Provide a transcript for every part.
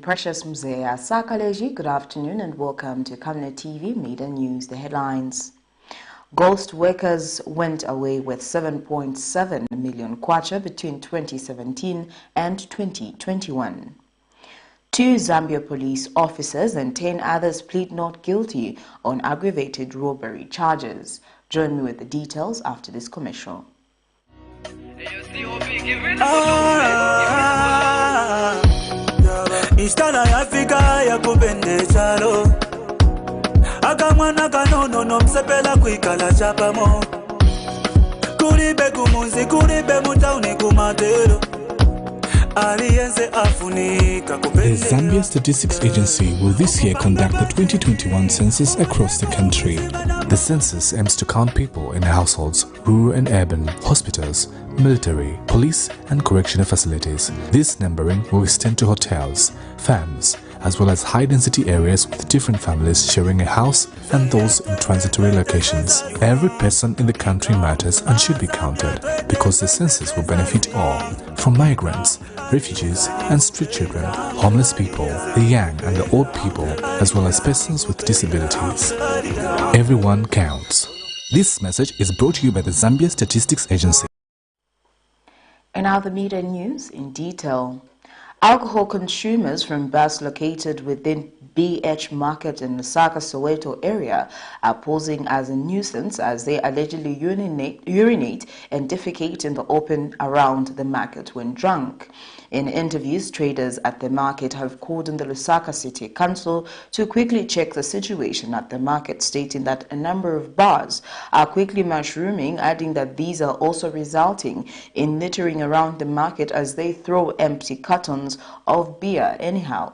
Precious Mzea Sakaleji, good afternoon and welcome to Camnet TV Media News. The headlines. Ghost workers went away with 7.7 million kwacha between 2017 and 2021. 2 Zambia police officers and 10 others plead not guilty on aggravated robbery charges. Join me with the details after this commercial. Istana Afrika ya kubende chalo akamwana kanono nomsepela kwikala chapamo kuribe kumunzi kuribe mutauni kumatero. The Zambia Statistics Agency will this year conduct the 2021 census across the country. The census aims to count people in households, rural and urban, hospitals, military, police and correctional facilities. This numbering will extend to hotels, farms, as well as high-density areas with different families sharing a house and those in transitory locations. Every person in the country matters and should be counted because the census will benefit all, from migrants, refugees and street children, homeless people, the young and the old people, as well as persons with disabilities. Everyone counts. This message is brought to you by the Zambia Statistics Agency. And now the media news in detail. Alcohol consumers from bars located within BH Market in Lusaka, Soweto area are posing as a nuisance as they allegedly urinate and defecate in the open around the market when drunk. In interviews, traders at the market have called on the Lusaka City Council to quickly check the situation at the market, stating that a number of bars are quickly mushrooming, adding that these are also resulting in littering around the market as they throw empty cartons of beer anyhow.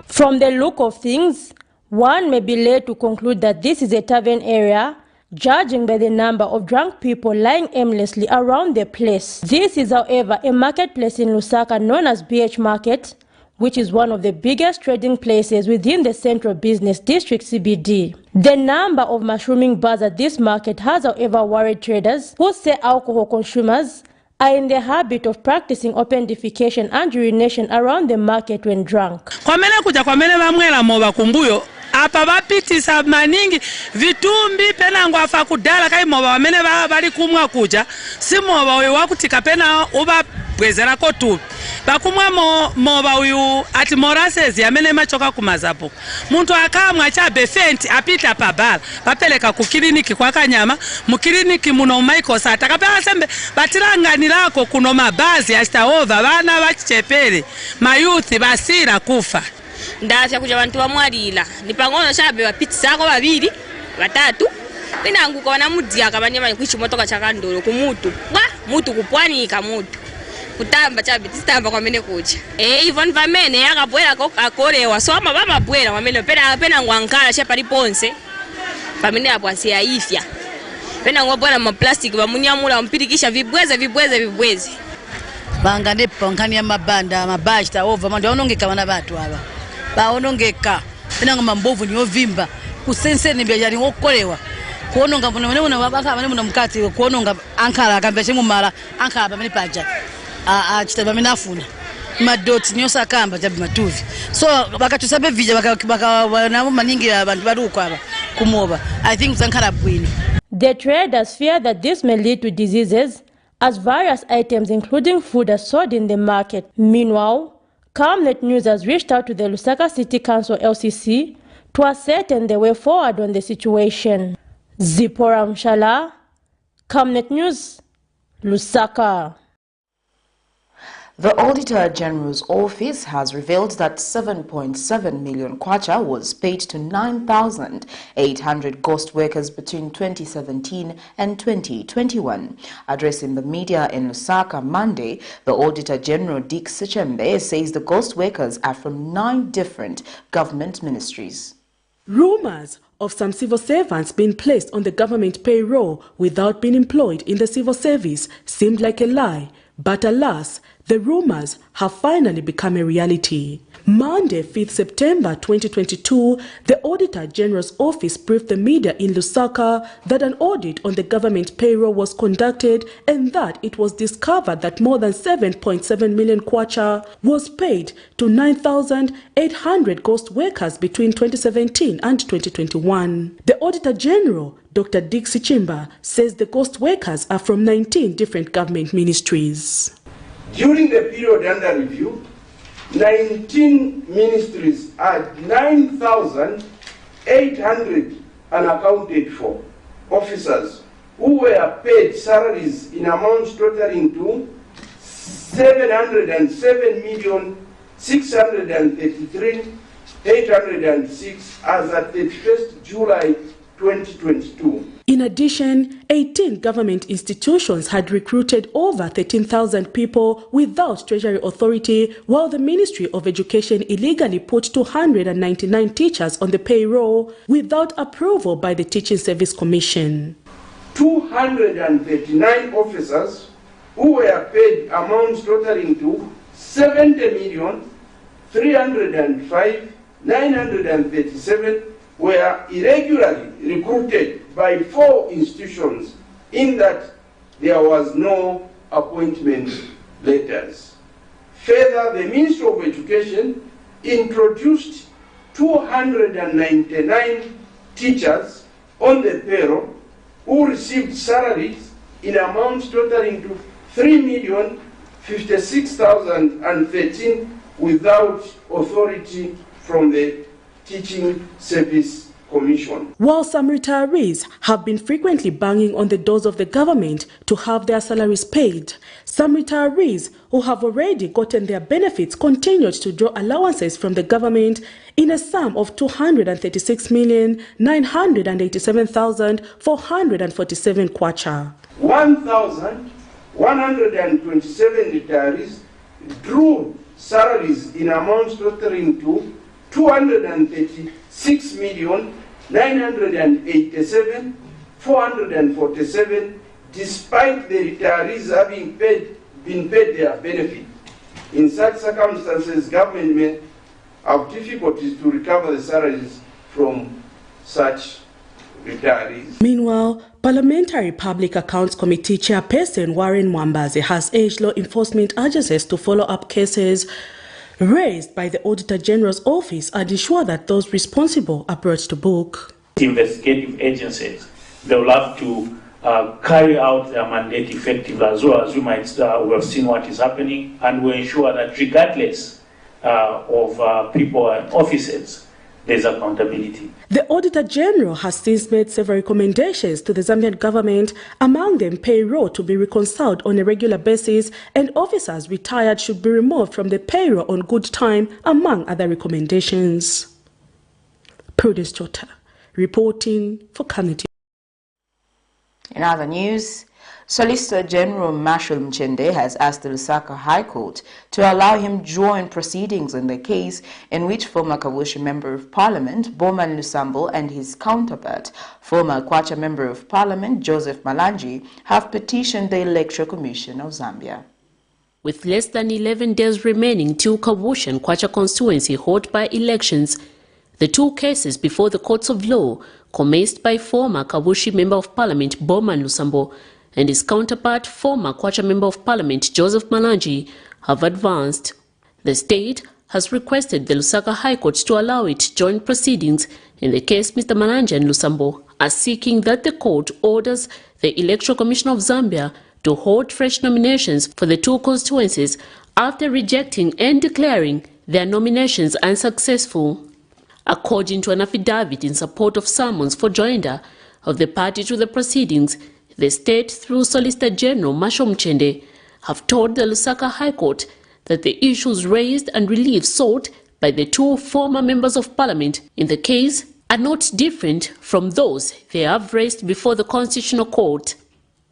From the look of things, one may be led to conclude that this is a tavern area, judging by the number of drunk people lying aimlessly around the place. This is, however, a marketplace in Lusaka known as BH Market, which is one of the biggest trading places within the Central Business District CBD. The number of mushrooming bars at this market has, however, worried traders who say alcohol consumers are in the habit of practicing open defecation and urination around the market when drunk. Apa vapitisa maningi vitumbi pena ngwafa kudala kai moba wamene bali kumwa kuja si moba uyu wakutika pena uba bwezera ko tu bakumwa moba uyu ati morases yamene machoka kumazapo muntu akamwa cha befenti apita pabala bapeleka ku kliniki kwa Kanyama mu kliniki muno maikosa atakapela sembe batiranganirako kuno mabazi astahova bana bachichepere mayuthi basira kufa. Ndafya kuja bantu bamwalila nipangono chabe bapitisa ko babiri batatu pinanguka wana mudia kabanyama kwishimotoka chakandolo kumutu bwa mutu kupwanika mutu kutamba chabe titamba kwamene kuja ivon vamene yakabwera ko akolewa soma bamabwera kwamene pena ngwankala chapali ponse pamene apo asiya ifya pena ngobwera ma plastic bamunyamula mpirikisha vibweze banga nepo nkani ya mabanda mabashta over mando onongeka bana batu aba baonongeka pena ngoma mbovu ni ovimba kusenseni mbejani ngokolewa kuononga muno babaka bane muno mkati kuononga ankala akambeshe mumala ankala bamene paja chitaba minafuna madoti nyosa kamba jabi matuvi so bakatusabe vija baka nabo maningi abantu baruko aba kumoba. I think zankala bwini. The traders fear that this may lead to diseases as various items including food are sold in the market. Meanwhile, Camnet News has reached out to the Lusaka City Council LCC to ascertain the way forward on the situation. Zipora Mshala, Camnet News, Lusaka. The Auditor General's office has revealed that 7.7 million kwacha was paid to 9,800 ghost workers between 2017 and 2021. Addressing the media in Lusaka Monday, the Auditor General Dick Sichembe says the ghost workers are from 9 different government ministries. Rumors of some civil servants being placed on the government payroll without being employed in the civil service seemed like a lie But alas, the rumors have finally become a reality. Monday, 5th September 2022, the Auditor General's office briefed the media in Lusaka that an audit on the government payroll was conducted and that it was discovered that more than 7.7 million kwacha was paid to 9,800 ghost workers between 2017 and 2021. The Auditor General, Dr. Dixie Chimba, says the ghost workers are from 19 different government ministries. During the period under review, 19 ministries had 9,800 unaccounted for officers who were paid salaries in amounts totaling to 707,633,806 as at 31st July 2022. In addition, 18 government institutions had recruited over 13,000 people without Treasury Authority, while the Ministry of Education illegally put 299 teachers on the payroll without approval by the Teaching Service Commission. 239 officers who were paid amounts totaling to 70,305,937 were irregularly recruited by 4 institutions in that there was no appointment letters. Further, the Ministry of Education introduced 299 teachers on the payroll who received salaries in amounts totaling to 3,056,013 without authority from the Teaching Service Commission. While some retirees have been frequently banging on the doors of the government to have their salaries paid, some retirees who have already gotten their benefits continued to draw allowances from the government in a sum of 236,987,447 kwacha. 1,127 retirees drew salaries in amounts totaling to 236,987,447 despite the retirees having been paid their benefit. In such circumstances, government may have difficulties to recover the salaries from such retirees. Meanwhile, Parliamentary Public Accounts Committee Chairperson Warren Mwambazi has urged law enforcement agencies to follow up cases raised by the Auditor General's office and ensure that those responsible are brought to book. Investigative agencies, they will have to carry out their mandate effectively, as well as we might we have seen what is happening, and we ensure that regardless of people and officers, there's accountability. The Auditor General has since made several recommendations to the Zambian government, among them payroll to be reconciled on a regular basis and officers retired should be removed from the payroll on good time, among other recommendations. Prudence Chota, reporting for Camnet. In other news, Solicitor General Marshall Mchende has asked the Lusaka High Court to allow him join proceedings in the case in which former Kavushi Member of Parliament Bowman Lusambo and his counterpart, former Kwacha Member of Parliament Joseph Malanji, have petitioned the Electoral Commission of Zambia. With less than 11 days remaining till Kavushi and Kwacha constituency hold by elections, the two cases before the courts of law, commenced by former Kavushi Member of Parliament Bowman Lusambo and his counterpart, former Kwacha Member of Parliament Joseph Malanji, have advanced. The state has requested the Lusaka High Court to allow it joint proceedings in the case Mr. Malanji and Lusambo are seeking that the court orders the Electoral Commission of Zambia to hold fresh nominations for the two constituencies after rejecting and declaring their nominations unsuccessful. According to an affidavit in support of summons for joinder of the party to the proceedings, the state, through Solicitor General Marshall Mchende, have told the Lusaka High Court that the issues raised and relief sought by the two former members of Parliament in the case are not different from those they have raised before the Constitutional Court.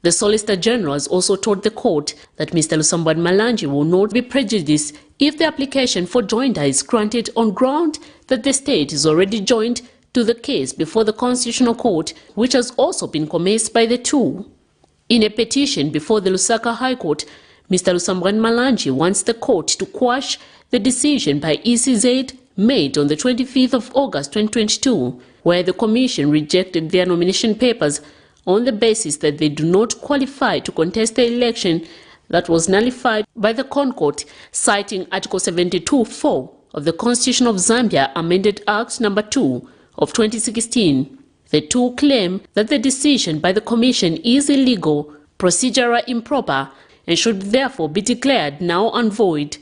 The Solicitor General has also told the court that Mr. Lusambo and Malanji will not be prejudiced if the application for joinder is granted on ground that the state is already joined to the case before the Constitutional Court, which has also been commenced by the two. In a petition before the Lusaka High Court, Mr. Lusambwan Malanji wants the court to quash the decision by ECZ made on the 25th of August 2022, where the commission rejected their nomination papers on the basis that they do not qualify to contest the election that was nullified by the Concord, citing Article 72(4) of the Constitution of Zambia Amended Act No. 2 of 2016. The two claim that the decision by the commission is illegal, procedurally improper, and should therefore be declared null and void.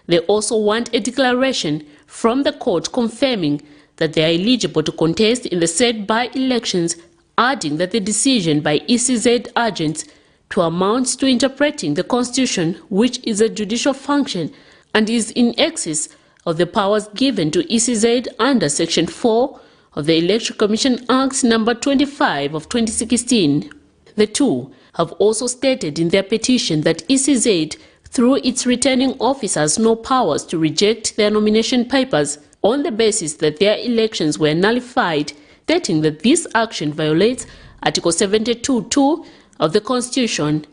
They also want a declaration from the court confirming that they are eligible to contest in the said by-elections, adding that the decision by ECZ agents to amount to interpreting the Constitution, which is a judicial function and is in excess of the powers given to ECZ under Section 4 of the Electoral Commission Act No. 25 of 2016. The two have also stated in their petition that ECZ, through its returning officers, no powers to reject their nomination papers on the basis that their elections were nullified, stating that this action violates Article 72(2) of the Constitution.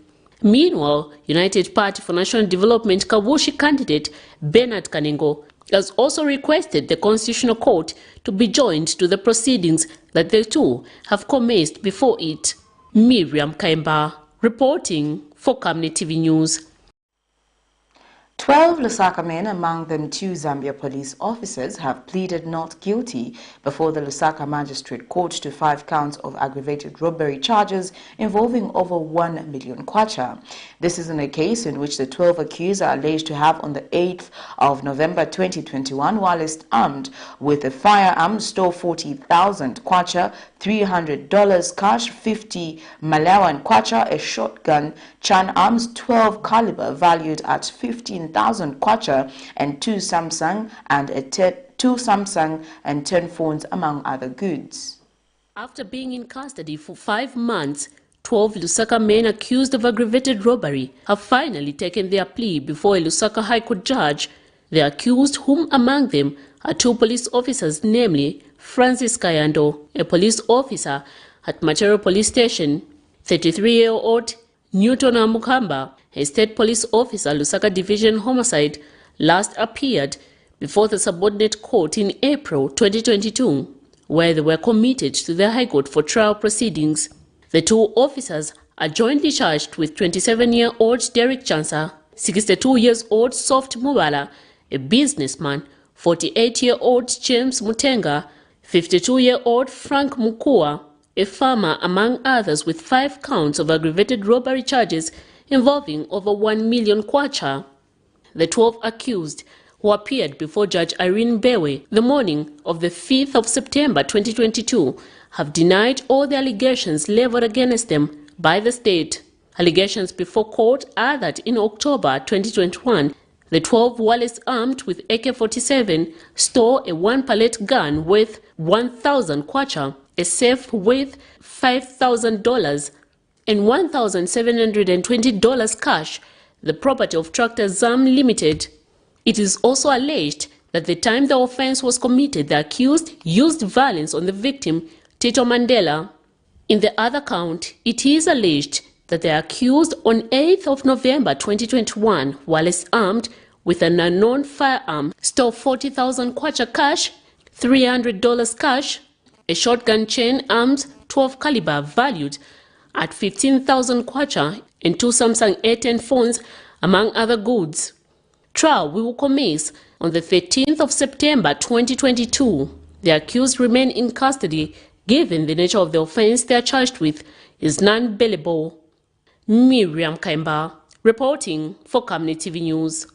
Meanwhile, United Party for National Development Kavushi candidate Bernard Kanengo has also requested the Constitutional Court to be joined to the proceedings that the two have commenced before it. Miriam Kaimba, reporting for Camnet TV News. 12 Lusaka men, among them 2 Zambia police officers, have pleaded not guilty before the Lusaka Magistrate Court to 5 counts of aggravated robbery charges involving over 1 million kwacha. This is in a case in which the 12 accused are alleged to have on the 8th of November 2021, whilst armed with a firearm, stole 40,000 kwacha, $300 cash, 50 Malawan kwacha, a shotgun, Chan Arms 12 caliber valued at 15,000 kwacha, and 2 Samsung and 10 phones, among other goods. After being in custody for 5 months, 12 Lusaka men accused of aggravated robbery have finally taken their plea before a Lusaka High Court judge. The accused, whom among them are 2 police officers, namely Francis Kayando, a police officer at Machero Police Station, 33-year-old Newton Amukamba, a state police officer, Lusaka Division Homicide, last appeared before the subordinate court in April 2022, where they were committed to the High Court for trial proceedings. The 2 officers are jointly charged with 27-year-old Derek Chansa, 62-year-old Soft Mubala, a businessman, 48-year-old James Mutenga, 52-year-old Frank Mukua, a farmer, among others, with 5 counts of aggravated robbery charges involving over 1 million kwacha. The 12 accused, who appeared before Judge Irene Bewe the morning of the 5th of September 2022, have denied all the allegations leveled against them by the state. Allegations before court are that in October 2021, the 12 whilst armed with AK-47 stole a 1-pallet gun worth 1,000 kwacha, a safe worth $5,000, and $1,720 cash, the property of Tractor Zam Limited. It is also alleged that the time the offense was committed, the accused used violence on the victim, Tito Mandela. In the other count, it is alleged that the accused on 8th of November 2021, whilst armed with an unknown firearm, stole 40,000 kwacha cash, $300 cash, a shotgun chain arms 12 caliber valued at 15,000 kwacha, and 2 Samsung A10 phones, among other goods. Trial will commence on the 13th of September 2022. The accused remain in custody given the nature of the offense they are charged with is non-bailable. Miriam Kaimba, reporting for Camnet TV News.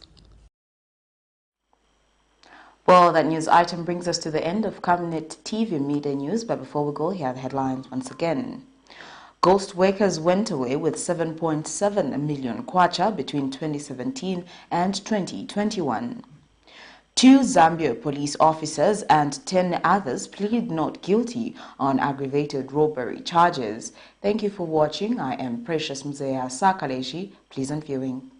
Well, that news item brings us to the end of Camnet TV Media News, but before we go, here are the headlines once again. Ghost workers went away with 7.7 million kwacha between 2017 and 2021. 2 Zambia police officers and 10 others plead not guilty on aggravated robbery charges. Thank you for watching. I am Precious Mzea Sakaleshi. Pleasant viewing.